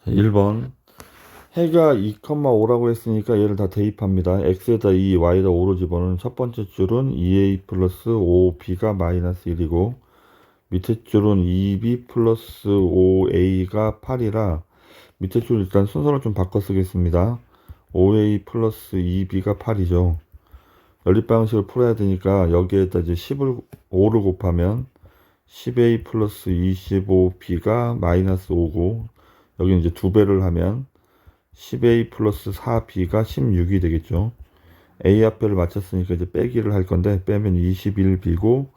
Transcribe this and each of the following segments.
1번 해가 2,5라고 했으니까 얘를 다 대입합니다. x에다 2, y에다 5로 집어넣은 첫 번째 줄은 2a 플러스 5b가 마이너스 1이고 밑에 줄은 2b 플러스 5a가 8이라 밑에 줄 일단 순서를 좀 바꿔 쓰겠습니다. 5a 플러스 2b가 8이죠. 연립방식을 풀어야 되니까 여기에다 이제 5를 곱하면 10a 플러스 25b가 마이너스 5고 여기 이제 2배를 하면 10a 플러스 4b가 16이 되겠죠. a 앞배를 맞췄으니까 이제 빼기를 할 건데 빼면 21b고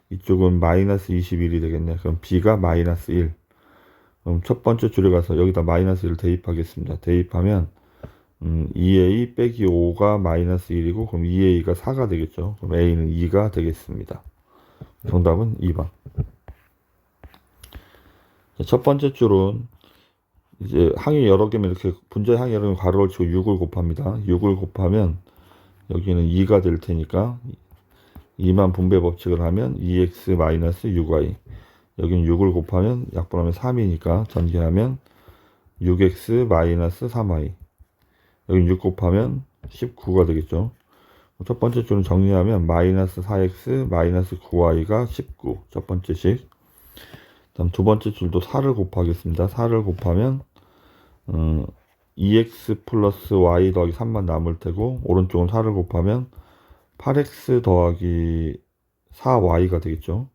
이쪽은 마이너스 21이 되겠네. 그럼 b가 마이너스 1. 그럼 첫 번째 줄에 가서 여기다 마이너스 1을 대입하겠습니다. 대입하면 2a 빼기 5가 마이너스 1이고 그럼 2a가 4가 되겠죠. 그럼 a는 2가 되겠습니다. 정답은 2번. 첫 번째 줄은 이제 항이 여러 개면 이렇게 분자의 항이 여러 개면 괄호를 치고 6을 곱합니다. 6을 곱하면 여기는 2가 될 테니까 2만 분배 법칙을 하면 2x-6y 여기는 6을 곱하면 약분하면 3이니까 전개하면 6x-3y 여기는 6 곱하면 19가 되겠죠. 첫 번째 줄은 정리하면 마이너스 4x 마이너스 9y가 19 첫 번째식. 다음 두 번째 줄도 4를 곱하겠습니다. 4를 곱하면 2x 플러스 y 더하기 3만 남을 테고 오른쪽은 4를 곱하면 8x 더하기 4y가 되겠죠.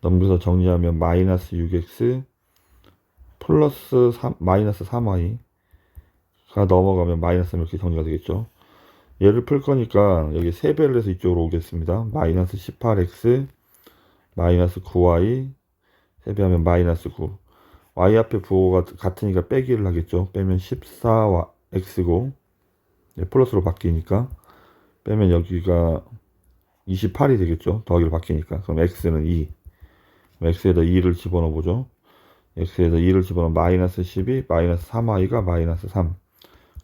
넘겨서 정리하면 마이너스 6x 플러스 3, 마이너스 3y가 넘어가면 마이너스 이렇게 정리가 되겠죠. 얘를 풀 거니까 여기 3배를 해서 이쪽으로 오겠습니다. 마이너스 18x 마이너스 9y 3배하면 마이너스 9 y 앞에 부호가 같으니까 빼기를 하겠죠. 빼면 14x고 플러스로 바뀌니까 빼면 여기가 28이 되겠죠. 더하기로 바뀌니까. 그럼 x는 2. x에다 2를 집어넣어 보죠. x에다 2를 집어넣으면 마이너스 12 마이너스 3y가 마이너스 3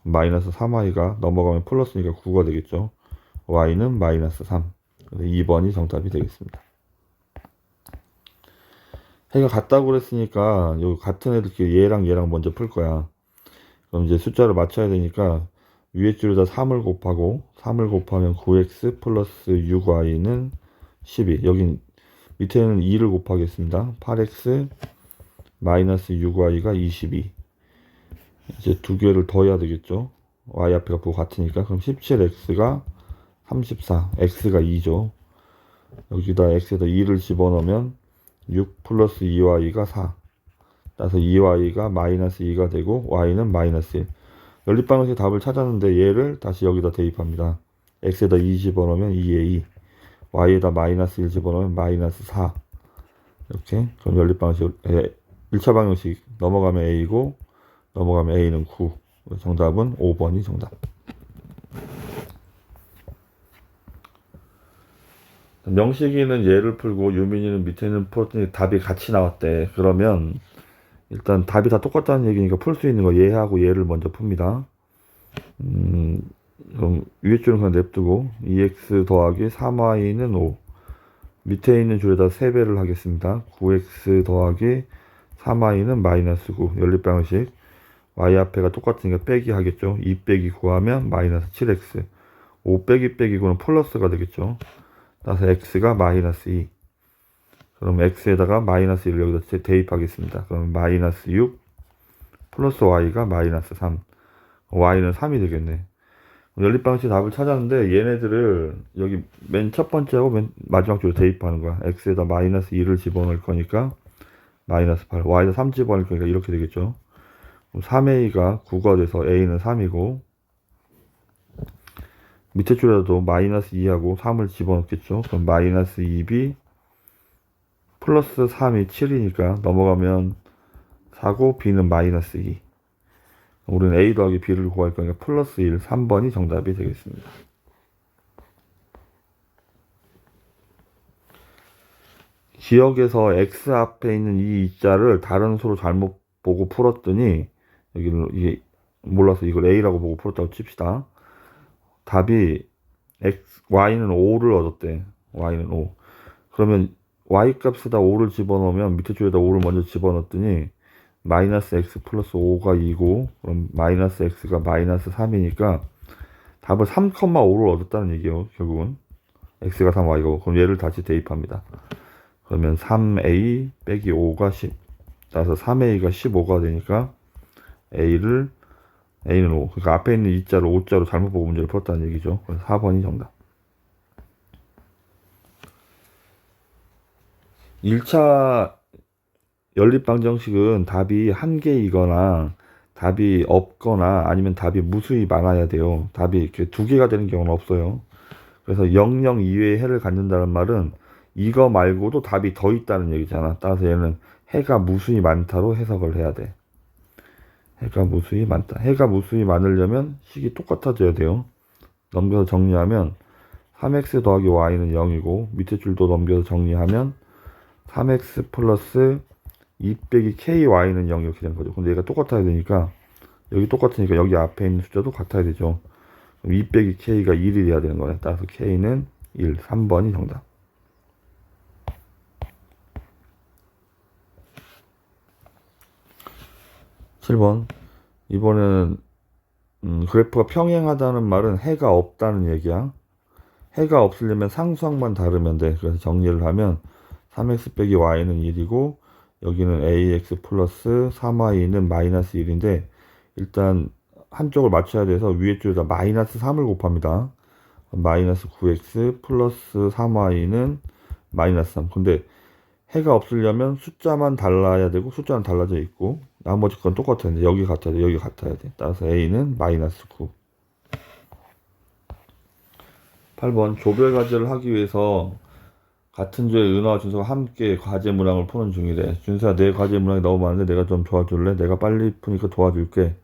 마이너스 3y가 넘어가면 플러스니까 9가 되겠죠. y는 마이너스 3 2번이 정답이 되겠습니다. 해가 같다고 그랬으니까 여기 같은 애들끼리 얘랑 얘랑 먼저 풀 거야. 그럼 이제 숫자를 맞춰야 되니까 위에 줄에다 3을 곱하고 3을 곱하면 9x 플러스 6y는 12 여긴 밑에는 2를 곱하겠습니다. 8x 마이너스 6y가 22 이제 두 개를 더해야 되겠죠. y 앞에가 부호 같으니까 그럼 17x가 34 x가 2죠. 여기다 x에다 2를 집어넣으면 6 플러스 2y가 4 따라서 2y가 마이너스 2가 되고 y는 마이너스 1 연립방정식 답을 찾았는데 얘를 다시 여기다 대입합니다. x에다 2 집어넣으면 2a y에다 마이너스 1 집어넣으면 마이너스 4 이렇게 그럼 연립방정식 1차 방정식 넘어가면 a고 넘어가면 a는 9 정답은 5번이 정답. 명식이는 얘를 풀고 유민이는 밑에는 풀었더니 답이 같이 나왔대. 그러면 일단 답이 다 똑같다는 얘기니까 풀 수 있는 거 얘하고 얘를 먼저 풉니다. 그럼 위에 줄은 그냥 냅두고 2x 더하기 3y는 5 밑에 있는 줄에다 3배를 하겠습니다. 9x 더하기 3y는 마이너스 9 연립방식 y 앞에가 똑같으니까 빼기 하겠죠. 2 빼기 9 하면 마이너스 7x 5 빼기 빼기 9는 플러스가 되겠죠. 따라서 x가 마이너스 2 그럼 x에다가 마이너스 1을 여기다 대입하겠습니다. 그럼 마이너스 6 플러스 y가 마이너스 3 y는 3이 되겠네. 연립방식 답을 찾았는데 얘네들을 여기 맨 첫 번째하고 맨 마지막 줄에 대입하는 거야. x에다 마이너스 2를 집어넣을 거니까 마이너스 8 y에다 3 집어넣을 거니까 이렇게 되겠죠. 그럼 3a가 9가 돼서 a는 3이고 밑에 줄에도 마이너스 2하고 3을 집어넣겠죠. 그럼 마이너스 2b 플러스 3이 7이니까 넘어가면 4고 b는 마이너스 2 우리는 a 더하기 b를 구할 거니까 플러스 1 3번이 정답이 되겠습니다. 기억에서 x 앞에 있는 이 이자를 다른 수로 잘못 보고 풀었더니 여기를 이게 몰라서 이걸 a라고 보고 풀었다고 칩시다. 답이 y는 5를 얻었대. y는 5 그러면 y 값에다 5를 집어넣으면 밑에 줄에다 5를 먼저 집어넣었더니 마이너스 x 플러스 5가 2고 그럼 마이너스 x가 마이너스 3이니까 답을 3,5를 얻었다는 얘기예요. 결국은 x가 3, y고 그럼 얘를 다시 대입합니다. 그러면 3a 빼기 5가 10 따라서 3a가 15가 되니까 a는 5. 그러니까 앞에 있는 2자를 5자로 잘못 보고 문제를 풀었다는 얘기죠. 그래서 4번이 정답. 1차 연립방정식은 답이 한 개이거나 답이 없거나 아니면 답이 무수히 많아야 돼요. 답이 이렇게 두 개가 되는 경우는 없어요. 그래서 00 이외의 해를 갖는다는 말은 이거 말고도 답이 더 있다는 얘기잖아. 따라서 얘는 해가 무수히 많다로 해석을 해야 돼. 해가 무수히 많다. 해가 무수히 많으려면 식이 똑같아져야 돼요. 넘겨서 정리하면 3x 더하기 y는 0이고 밑에 줄도 넘겨서 정리하면 3x 플러스 2 빼기 ky는 0 이렇게 되는 거죠. 근데 얘가 똑같아야 되니까 여기 똑같으니까 여기 앞에 있는 숫자도 같아야 되죠. 그럼 2 빼기 k가 1이 돼야 되는 거네. 따라서 k는 1, 3번이 정답. 7번. 이번에는 그래프가 평행하다는 말은 해가 없다는 얘기야. 해가 없으려면 상수항만 다르면 돼. 그래서 정리를 하면 3x 빼기 y는 1이고 여기는 ax 플러스 3y는 마이너스 1인데 일단 한쪽을 맞춰야 돼서 위에 줄에다 마이너스 3을 곱합니다. 마이너스 9x 플러스 3y는 마이너스 3. 근데 해가 없으려면 숫자만 달라야 되고 숫자는 달라져 있고 나머지 건 똑같아야 돼. 여기 같아야 돼. 여기 같아야 돼. 따라서 a는 마이너스 9. 8번 조별 과제를 하기 위해서 같은 조의 은하와 준서가 함께 과제 문항을 푸는 중이래. 준서야 내 과제 문항이 너무 많은데 내가 좀 도와줄래? 내가 빨리 푸니까 도와줄게.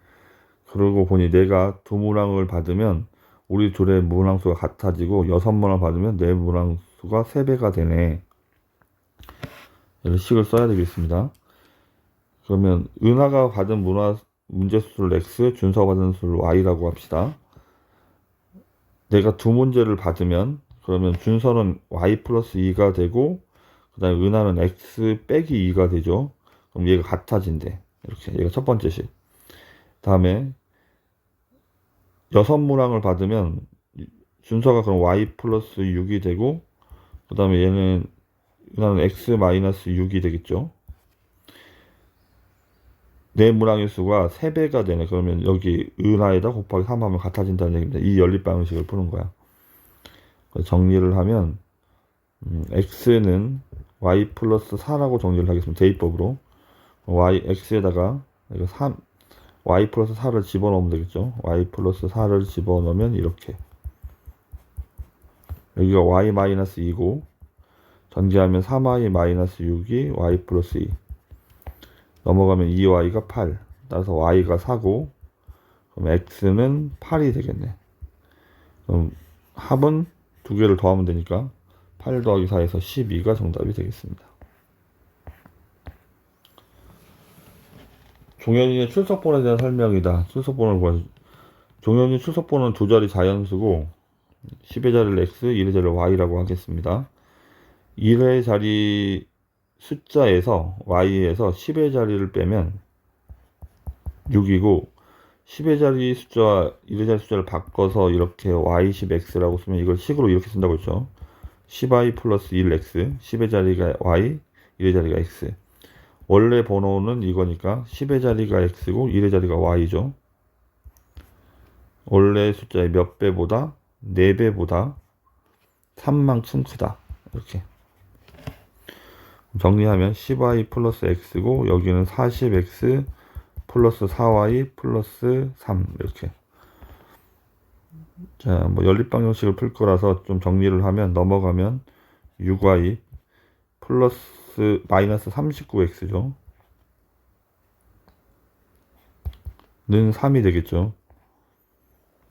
그러고 보니 내가 두 문항을 받으면 우리 둘의 문항수가 같아지고 6문항 받으면 내 문항수가 3배가 되네. 이런 식을 써야 되겠습니다. 그러면 은하가 받은 문제 수를 x, 준서가 받은 수를 y라고 합시다. 내가 두 문제를 받으면 그러면 준서는 y 플러스 2가 되고 그 다음에 은하는 x 빼기 2가 되죠. 그럼 얘가 같아진대. 이렇게 얘가 첫 번째 식. 다음에 6문항을 받으면 준서가 그럼 y 플러스 6이 되고 그 다음에 얘는 은하는 x 마이너스 6이 되겠죠. 네 문항의 수가 3배가 되네. 그러면 여기 은하에다 곱하기 3하면 같아진다는 얘기입니다. 이 연립방식을 푸는 거야. 정리를 하면 x는 y 플러스 4라고 정리를 하겠습니다. 대입법으로 x에다가 이거 3 y 플러스 4를 집어넣으면 되겠죠. y 플러스 4를 집어넣으면 이렇게 여기가 y 마이너스 2고 전개하면 3y 마이너스 6이 y 플러스 2 넘어가면 2y가 8 따라서 y가 4고 그럼 x는 8이 되겠네. 그럼 합은 두 개를 더하면 되니까 8 더하기 4에서 12가 정답이 되겠습니다. 종현이의 출석번호에 대한 설명이다. 출석번호를 구하죠. 종현이 출석번호는 두 자리 자연수고 10의 자리를 x, 1의 자리를 y라고 하겠습니다. 1의 자리 숫자에서 y에서 10의 자리를 빼면 6이고 10의 자리 숫자와 1의 자리 숫자를 바꿔서 이렇게 y10x라고 쓰면 이걸 식으로 이렇게 쓴다고 했죠. 10y 플러스 1x 10의 자리가 y 1의 자리가 x 원래 번호는 이거니까 10의 자리가 x고 1의 자리가 y죠. 원래 숫자의 몇 배보다 4배보다 3만큼 크다. 이렇게 정리하면 10y 플러스 x고 여기는 40x 플러스 4y 플러스 3 이렇게. 자, 뭐 연립방정식을 풀 거라서 좀 정리를 하면 넘어가면 6y 플러스 마이너스 39x죠. 는 3이 되겠죠.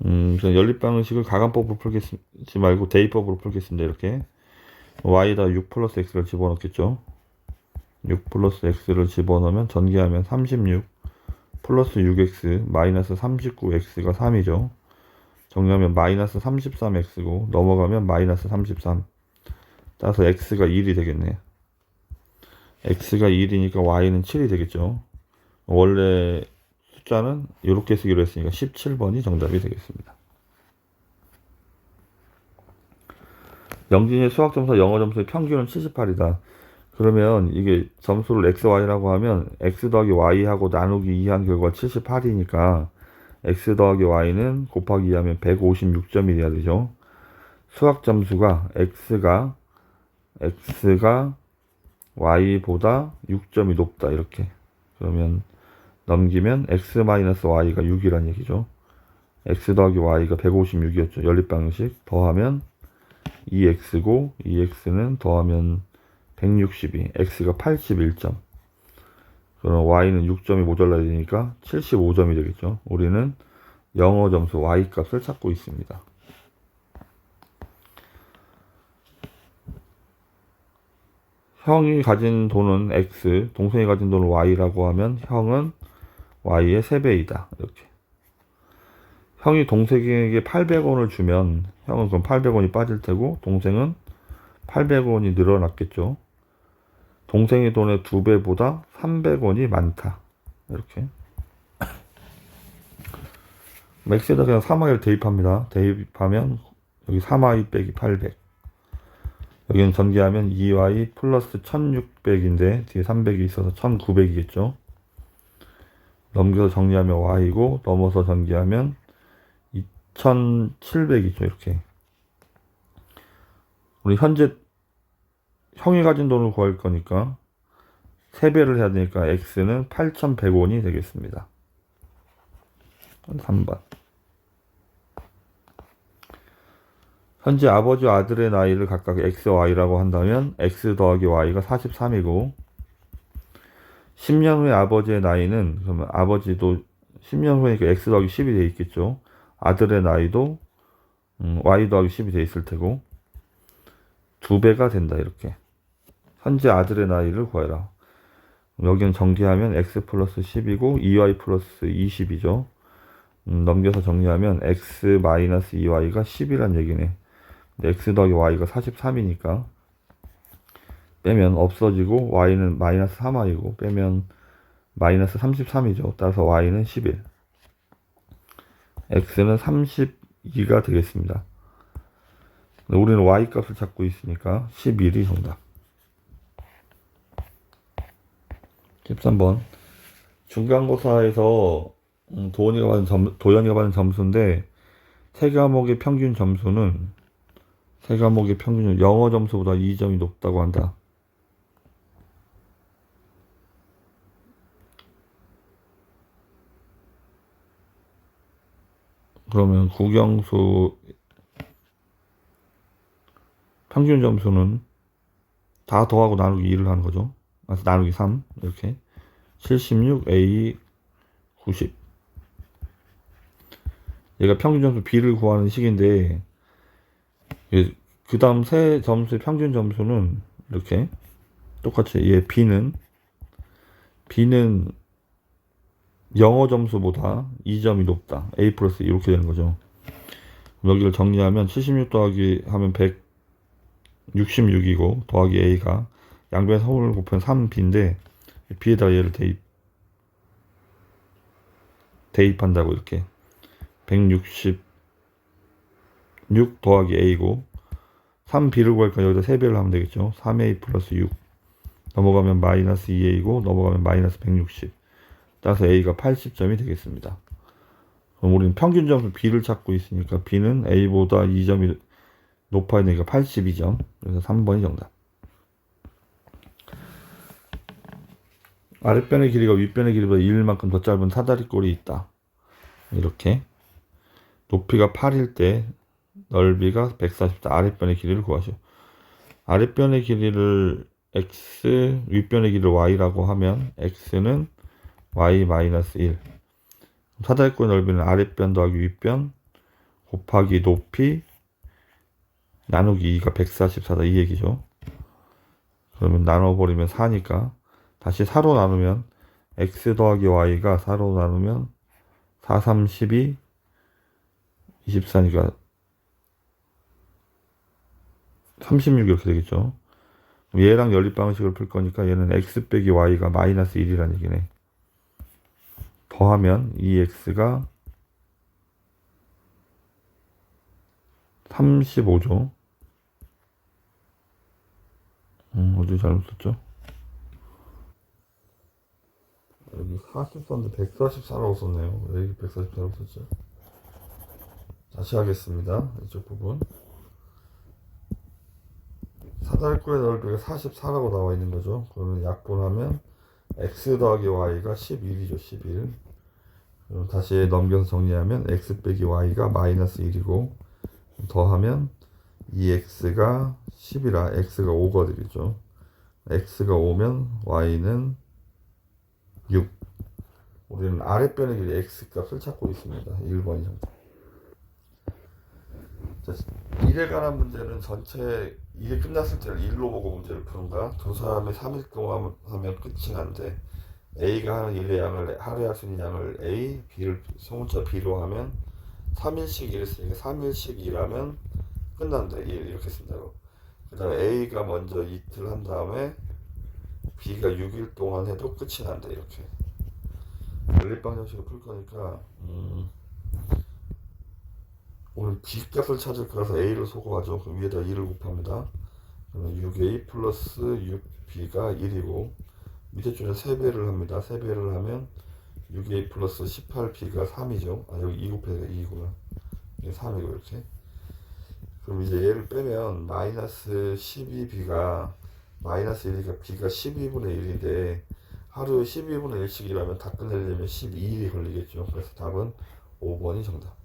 연립방정식을 가간법으로 풀겠지 말고 대입법으로 풀겠습니다. 이렇게 y에다 6 플러스 x를 집어넣겠죠. 6 플러스 x를 집어넣으면 전개하면 36 플러스 6x 마이너스 39x가 3이죠. 정리하면 마이너스 33x고 넘어가면 마이너스 33 따라서 x가 1이 되겠네. x가 1이니까 y는 7이 되겠죠. 원래 숫자는 이렇게 쓰기로 했으니까 17번이 정답이 되겠습니다. 영진이의 수학 점수와 영어 점수의 평균은 78이다. 그러면 이게 점수를 x, y라고 하면 x 더하기 y하고 나누기 2한 결과가 78이니까 x 더하기 y는 곱하기 2하면 156점이 돼야 되죠. 수학 점수가 x가 y보다 6점이 높다 이렇게. 그러면 넘기면 x-y가 6이란 얘기죠. x 더하기 y가 156이었죠. 연립방식 더하면 2x고 2x는 더하면 162, x가 81점. 그럼 y는 6점이 모자라야 되니까 75점이 되겠죠. 우리는 영어 점수 y 값을 찾고 있습니다. 형이 가진 돈은 x, 동생이 가진 돈은 y라고 하면 형은 y의 3배이다. 이렇게. 형이 동생에게 800원을 주면 형은 그럼 800원이 빠질 테고 동생은 800원이 늘어났겠죠. 동생의 돈의 2배보다 300원이 많다. 이렇게. 맥스에다 그냥 3i를 대입합니다. 대입하면 여기 3i 빼기 800. 여기는 전개하면 2y 플러스 1600인데 뒤에 300이 있어서 1900이겠죠. 넘겨서 정리하면 y고 넘어서 전개하면 2700이죠. 이렇게. 우리 현재 형이 가진 돈을 구할 거니까 3배를 해야 되니까 x는 8100원이 되겠습니다. 3번. 현재 아버지와 아들의 나이를 각각 x, y라고 한다면 x 더하기 y가 43이고 10년 후에 아버지의 나이는 그러면 아버지도 10년 후에니까 x 더하기 10이 돼 있겠죠. 아들의 나이도 y 더하기 10이 돼 있을 테고 2배가 된다 이렇게. 현재 아들의 나이를 구해라. 여기는 정리하면 x 플러스 10이고 2y 플러스 20이죠. 넘겨서 정리하면 x 마이너스 2y가 10이란 얘기네. x 더하기 y가 43이니까 빼면 없어지고 y는 마이너스 3y고 빼면 마이너스 33이죠. 따라서 y는 11. x는 32가 되겠습니다. 우리는 y 값을 찾고 있으니까 11이 정답. 13번. 중간고사에서 도연이가 받은 점수인데 세 과목의 평균 점수는 영어 점수보다 2점이 높다고 한다. 그러면 국영수 평균 점수는 다 더하고 나누기 2를 하는 거죠. 나누기 3 이렇게 76, A 90. 얘가 평균 점수 B를 구하는 식인데 그 다음 세 점수의 평균 점수는 이렇게 똑같이 얘 B는 영어 점수보다 2점이 높다. A 플러스 이렇게 되는 거죠. 여기를 정리하면 76 더하기 하면 166이고 더하기 A가 양변 서울을 곱하면 3B인데 B에다가 얘를 대입한다고 이렇게 166 더하기 A고 3B를 구할까 여기다 3배를 하면 되겠죠. 3A 플러스 6 넘어가면 마이너스 2A고 넘어가면 마이너스 160. 따라서 A가 80점이 되겠습니다. 그럼 우리는 평균 점수 B를 찾고 있으니까 B는 A보다 2점이 높아야 되니까 82점. 그래서 3번이 정답. 아랫변의 길이가 윗변의 길이보다 1만큼 더 짧은 사다리꼴이 있다. 이렇게. 높이가 8일 때 넓이가 140다. 아랫변의 길이를 구하시오. 아랫변의 길이를 x, 윗변의 길이를 y라고 하면 x는 y-1. 사다리꼴의 넓이는 아랫변 더하기 윗변 곱하기 높이 나누기 2가 144다. 이 얘기죠. 그러면 나눠버리면 4니까 다시 4로 나누면 x 더하기 y가 4로 나누면 4, 3, 12, 24니까 36 이렇게 되겠죠. 얘랑 연립방식을 풀 거니까 얘는 x 빼기 y가 마이너스 1이라는 얘기네. 더하면 2x가 35죠. 어디 잘못 썼죠? 여기 40 썼는데 144라고 썼네요. 왜 여기 144라고 썼죠? 다시 하겠습니다. 이쪽 부분. 사다리꼴의 넓이가 44라고 나와 있는 거죠. 그러면 약분하면 x 더하기 y가 11이죠. 11. 그럼 다시 넘겨서 정리하면 x 빼기 y가 마이너스 1이고 더하면 2x가 10이라 x가 5가 되겠죠. x가 5면 y는 6. 우리는 아랫변의 길이 x 값을 찾고 있습니다. 1번이 정답. 자, 1에 관한 문제는 전체 일이 끝났을 때를 1로 보고 문제를 푸는가? 두 사람이 3일 동안 하면 끝이 난데 A가 하는 일의 양을 하루에 할 수 있는 양을 A, B를 소문자 B로 하면 3일씩 일했으니까 3일씩 일하면 끝난다. 이렇게 쓴다고. 그 다음에 A가 먼저 이틀 한 다음에 B가 6일 동안 해도 끝이 난다. 이렇게 연립방 형식을 풀 거니까 오늘 B값을 찾을 거라서 A를 소거하죠. 그럼 위에다 2를 곱합니다. 그러면 6A 플러스 6B가 1이고 밑에 줄에 3배를 합니다. 3배를 하면 6A 플러스 18B가 3이죠. 아 여기 2 곱해야 2구나. 이게 3이고 이렇게. 그럼 이제 얘를 빼면 마이너스 12B가 마이너스 1이니까 B가 12분의 1인데 하루에 12분의 1씩 일하면 다 끝내려면 12일이 걸리겠죠. 그래서 답은 5번이 정답.